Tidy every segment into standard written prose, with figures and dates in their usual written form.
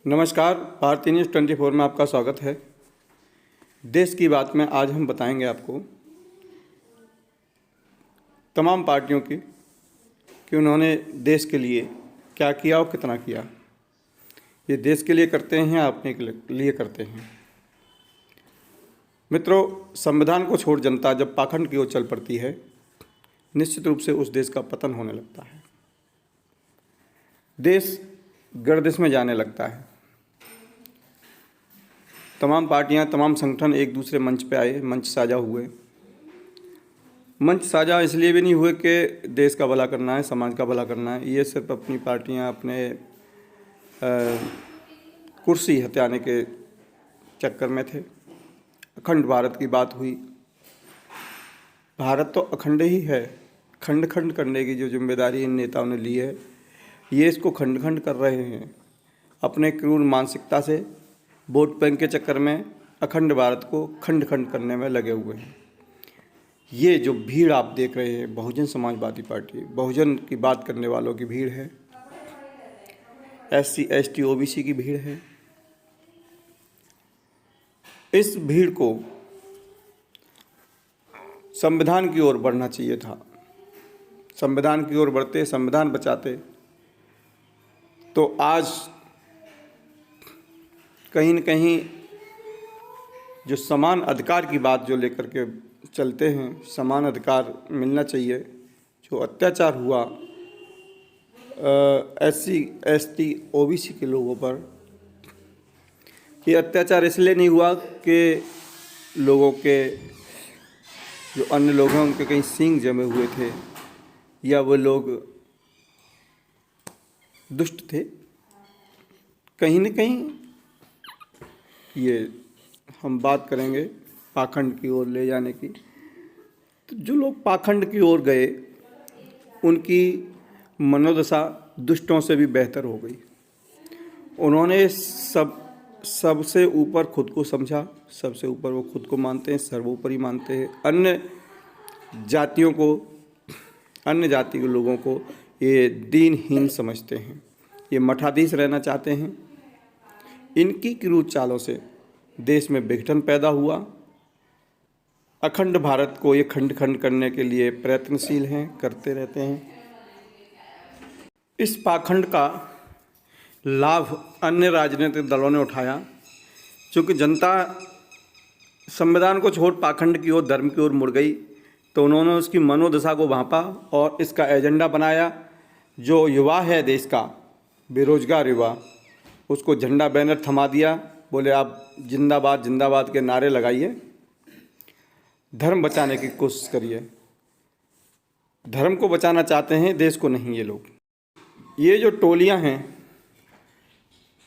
नमस्कार, भारतीय न्यूज़ 24 में आपका स्वागत है। देश की बात में आज हम बताएंगे आपको तमाम पार्टियों की कि उन्होंने देश के लिए क्या किया और कितना किया। ये देश के लिए करते हैं या अपने के लिए करते हैं। मित्रों, संविधान को छोड़ जनता जब पाखंड की ओर चल पड़ती है, निश्चित रूप से उस देश का पतन होने लगता है। देश गर्दिश में जाने लगता है। तमाम पार्टियां, तमाम संगठन एक दूसरे मंच पे आए, मंच साझा हुए। मंच साझा इसलिए भी नहीं हुए कि देश का भला करना है, समाज का भला करना है। ये सिर्फ अपनी पार्टियां अपने कुर्सी हथियाने के चक्कर में थे। अखंड भारत की बात हुई। भारत तो अखंड ही है। खंड खंड करने की जो जिम्मेदारी इन नेताओं ने ली है, ये इसको खंड खंड कर रहे हैं। अपने क्रूर मानसिकता से वोट बैंक के चक्कर में अखंड भारत को खंड खंड करने में लगे हुए हैं। ये जो भीड़ आप देख रहे हैं, बहुजन समाजवादी पार्टी, बहुजन की बात करने वालों की भीड़ है, SC ST OBC की भीड़ है। इस भीड़ को संविधान की ओर बढ़ना चाहिए था। संविधान की ओर बढ़ते, संविधान बचाते तो आज कहीं न कहीं जो समान अधिकार की बात जो लेकर के चलते हैं, समान अधिकार मिलना चाहिए। जो अत्याचार हुआ SC ST OBC के लोगों पर, ये अत्याचार इसलिए नहीं हुआ कि लोगों के जो अन्य लोग हैं उनके कहीं सींग जमे हुए थे या वो लोग दुष्ट थे। कहीं न कहीं ये हम बात करेंगे पाखंड की ओर ले जाने की। तो जो लोग पाखंड की ओर गए, उनकी मनोदशा दुष्टों से भी बेहतर हो गई। उन्होंने सबसे ऊपर खुद को समझा। सबसे ऊपर वो खुद को मानते हैं, सर्वोपरि मानते हैं। अन्य जातियों को, अन्य जाति के लोगों को ये दीनहीन समझते हैं। ये मठाधीश रहना चाहते हैं। इनकी क्रूर चालों से देश में विघटन पैदा हुआ। अखंड भारत को ये खंड खंड करने के लिए प्रयत्नशील हैं, करते रहते हैं। इस पाखंड का लाभ अन्य राजनीतिक दलों ने उठाया। चूँकि जनता संविधान को छोड़ पाखंड की ओर, धर्म की ओर मुड़ गई, तो उन्होंने उसकी मनोदशा को भांपा और इसका एजेंडा बनाया। जो युवा है देश का, बेरोजगार युवा, उसको झंडा बैनर थमा दिया। बोले आप जिंदाबाद जिंदाबाद के नारे लगाइए, धर्म बचाने की कोशिश करिए। धर्म को बचाना चाहते हैं, देश को नहीं। ये लोग, ये जो टोलियां हैं,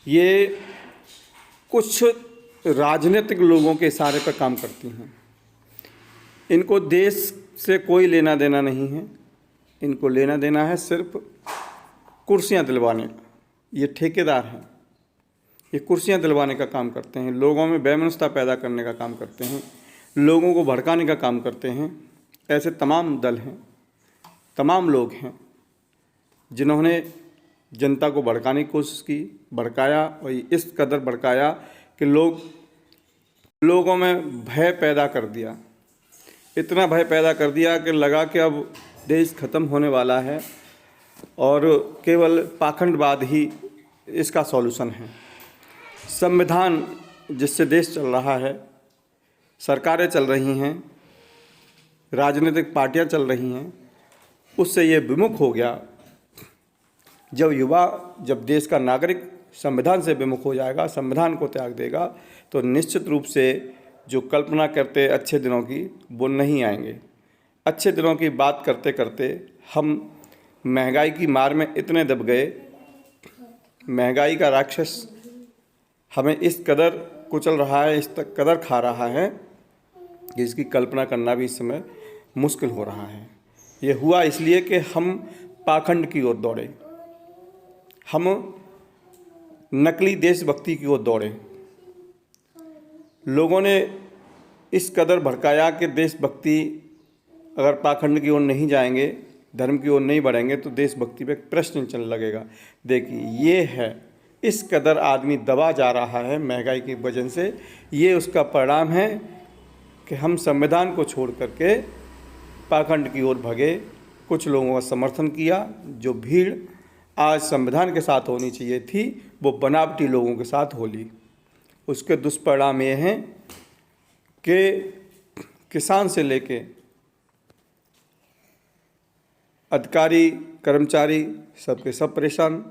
ये कुछ राजनीतिक लोगों के इशारे पर काम करती हैं। इनको देश से कोई लेना देना नहीं है। इनको लेना देना है सिर्फ कुर्सियां दिलवाने का। ये ठेकेदार हैं। ये कुर्सियां दिलवाने का काम करते हैं, लोगों में वैमनस्यता पैदा करने का काम करते हैं, लोगों को भड़काने का काम करते हैं। ऐसे तमाम दल हैं, तमाम लोग हैं जिन्होंने जनता को भड़काने की कोशिश की, भड़काया, और इस कदर भड़काया कि लोगों में भय पैदा कर दिया। इतना भय पैदा कर दिया कि लगा कि अब देश ख़त्म होने वाला है और केवल पाखंडवाद ही इसका सॉल्यूशन है। संविधान जिससे देश चल रहा है, सरकारें चल रही हैं, राजनीतिक पार्टियां चल रही हैं, उससे ये विमुख हो गया। जब युवा, जब देश का नागरिक संविधान से विमुख हो जाएगा, संविधान को त्याग देगा, तो निश्चित रूप से जो कल्पना करते अच्छे दिनों की, वो नहीं आएंगे। अच्छे दिनों की बात करते करते हम महंगाई की मार में इतने दब गए, महंगाई का राक्षस हमें इस कदर कुचल रहा है, इस तक कदर खा रहा है कि इसकी कल्पना करना भी इस समय मुश्किल हो रहा है। ये हुआ इसलिए कि हम पाखंड की ओर दौड़े, हम नकली देशभक्ति की ओर दौड़े। लोगों ने इस कदर भड़काया कि देशभक्ति, अगर पाखंड की ओर नहीं जाएंगे, धर्म की ओर नहीं बढ़ेंगे, तो देशभक्ति पे प्रश्न चलने लगेगा। देखिए, ये है इस कदर आदमी दबा जा रहा है महंगाई की वजह से, ये उसका परिणाम है कि हम संविधान को छोड़ करके पाखंड की ओर भगे। कुछ लोगों का समर्थन किया। जो भीड़ आज संविधान के साथ होनी चाहिए थी, वो बनावटी लोगों के साथ हो ली। उसके दुष्परिणाम ये हैं कि किसान से लेके अधिकारी कर्मचारी सबके सब परेशान।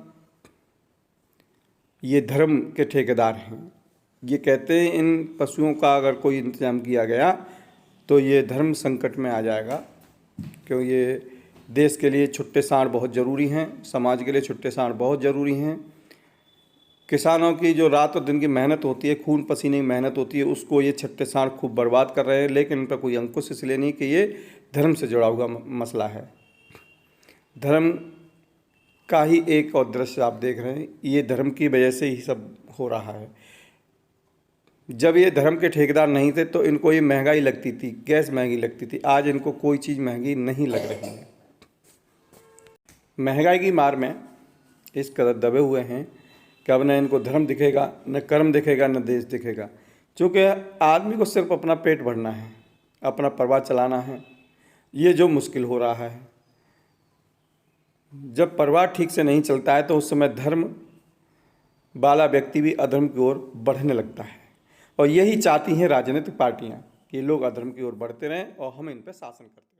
ये धर्म के ठेकेदार हैं। ये कहते हैं इन पशुओं का अगर कोई इंतजाम किया गया तो ये धर्म संकट में आ जाएगा, क्योंकि ये देश के लिए छुट्टे सांड बहुत ज़रूरी हैं, समाज के लिए छुट्टे सांड बहुत ज़रूरी हैं। किसानों की जो रात और दिन की मेहनत होती है, खून पसीने की मेहनत होती है, उसको ये छुट्टे सांड खूब बर्बाद कर रहे हैं। लेकिन इन पर कोई अंकुश इसलिए नहीं कि ये धर्म से जुड़ा हुआ मसला है। धर्म का ही एक और दृश्य आप देख रहे हैं, ये धर्म की वजह से ही सब हो रहा है। जब ये धर्म के ठेकेदार नहीं थे तो इनको ये महंगाई लगती थी, गैस महंगी लगती थी। आज इनको कोई चीज़ महंगी नहीं लग रही है। महंगाई की मार में इस कदर दबे हुए हैं कि अब न इनको धर्म दिखेगा, न कर्म दिखेगा, न देश दिखेगा। क्योंकि आदमी को सिर्फ अपना पेट भरना है, अपना परिवार चलाना है। ये जो मुश्किल हो रहा है, जब परिवार ठीक से नहीं चलता है तो उस समय धर्म वाला व्यक्ति भी अधर्म की ओर बढ़ने लगता है। और यही चाहती हैं राजनीतिक पार्टियां कि लोग अधर्म की ओर बढ़ते रहें और हम इन पर शासन करते रहें।